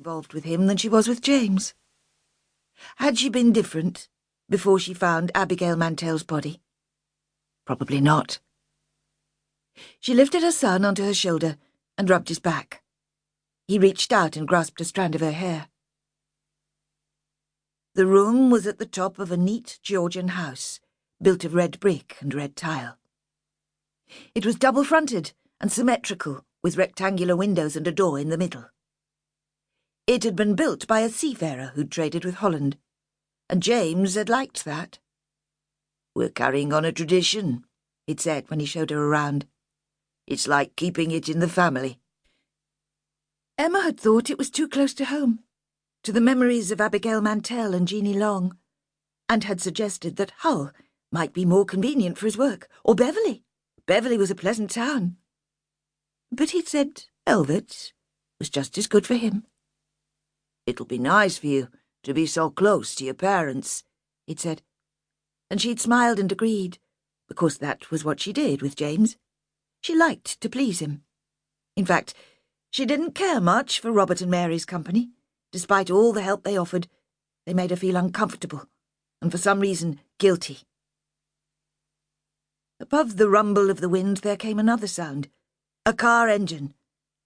involved with him than she was with James. Had she been different before she found Abigail Mantel's body? Probably not. She lifted her son onto her shoulder and rubbed his back. He reached out and grasped a strand of her hair. The room was at the top of a neat Georgian house, built of red brick and red tile. It was double-fronted and symmetrical, with rectangular windows and a door in the middle. It had been built by a seafarer who'd traded with Holland, and James had liked that. "We're carrying on a tradition," he'd said when he showed her around. "It's like keeping it in the family." Emma had thought it was too close to home, to the memories of Abigail Mantel and Jeanie Long, and had suggested that Hull might be more convenient for his work, or Beverley. Beverley was a pleasant town. But he'd said Elvet was just as good for him. "It'll be nice for you to be so close to your parents," he'd said. And she'd smiled and agreed, because that was what she did with James. She liked to please him. In fact, she didn't care much for Robert and Mary's company. Despite all the help they offered, they made her feel uncomfortable, and for some reason guilty. Above the rumble of the wind there came another sound. A car engine.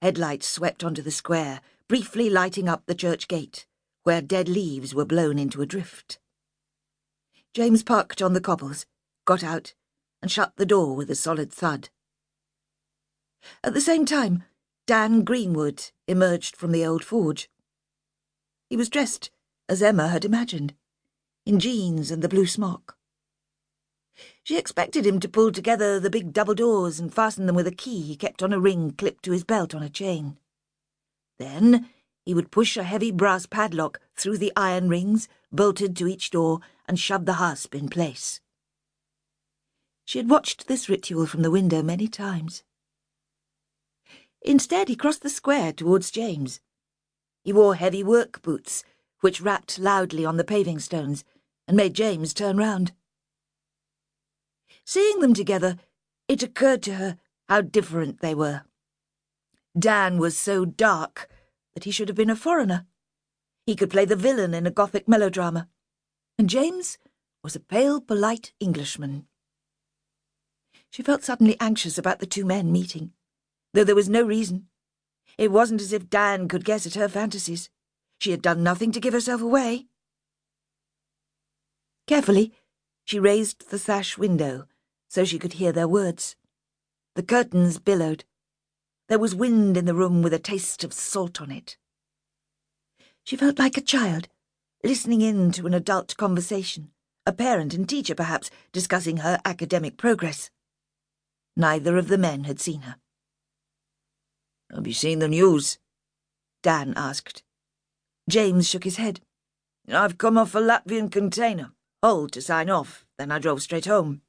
Headlights swept onto the square, briefly lighting up the church gate, where dead leaves were blown into a drift. James parked on the cobbles, got out, and shut the door with a solid thud. At the same time, Dan Greenwood emerged from the old forge. He was dressed as Emma had imagined, in jeans and the blue smock. She expected him to pull together the big double doors and fasten them with a key he kept on a ring clipped to his belt on a chain. Then he would push a heavy brass padlock through the iron rings, bolted to each door, and shove the hasp in place. She had watched this ritual from the window many times. Instead, he crossed the square towards James. He wore heavy work boots, which rapped loudly on the paving stones, and made James turn round. Seeing them together, it occurred to her how different they were. Dan was so dark that he should have been a foreigner. He could play the villain in a Gothic melodrama. And James was a pale, polite Englishman. She felt suddenly anxious about the two men meeting, though there was no reason. It wasn't as if Dan could guess at her fantasies. She had done nothing to give herself away. Carefully, she raised the sash window so she could hear their words. The curtains billowed. There was wind in the room with a taste of salt on it. She felt like a child, listening in to an adult conversation, a parent and teacher perhaps discussing her academic progress. Neither of the men had seen her. "Have you seen the news?" Dan asked. James shook his head. "I've come off a Latvian container, Hull to sign off, then I drove straight home."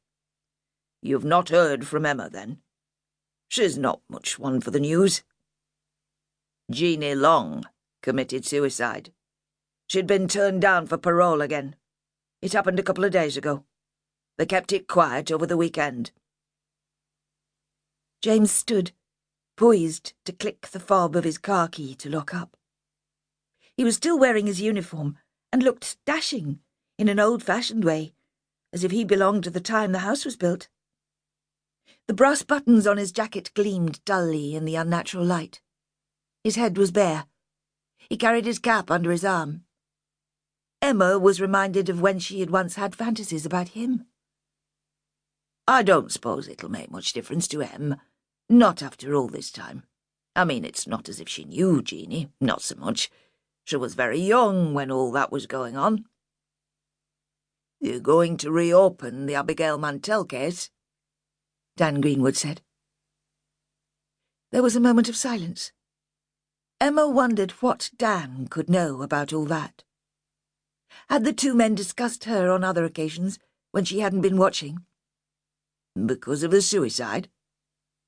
"You've not heard from Emma, then? She's not much one for the news." "Jeanie Long committed suicide. She'd been turned down for parole again. It happened a couple of days ago. They kept it quiet over the weekend." James stood, poised to click the fob of his car key to lock up. He was still wearing his uniform and looked dashing in an old-fashioned way, as if he belonged to the time the house was built. The brass buttons on his jacket gleamed dully in the unnatural light. His head was bare. He carried his cap under his arm. Emma was reminded of when she had once had fantasies about him. "I don't suppose it'll make much difference to Em. Not after all this time. I mean, it's not as if she knew Jeanie, not so much. She was very young when all that was going on." "You're going to reopen the Abigail Mantel case?" Dan Greenwood said. There was a moment of silence. Emma wondered what Dan could know about all that. Had the two men discussed her on other occasions when she hadn't been watching? "Because of the suicide?"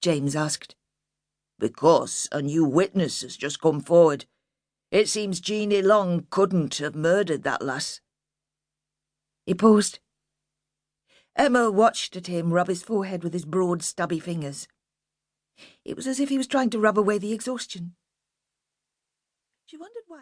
James asked. "Because a new witness has just come forward. It seems Jeanie Long couldn't have murdered that lass." He paused. Emma watched at him rub his forehead with his broad, stubby fingers. It was as if he was trying to rub away the exhaustion. She wondered why.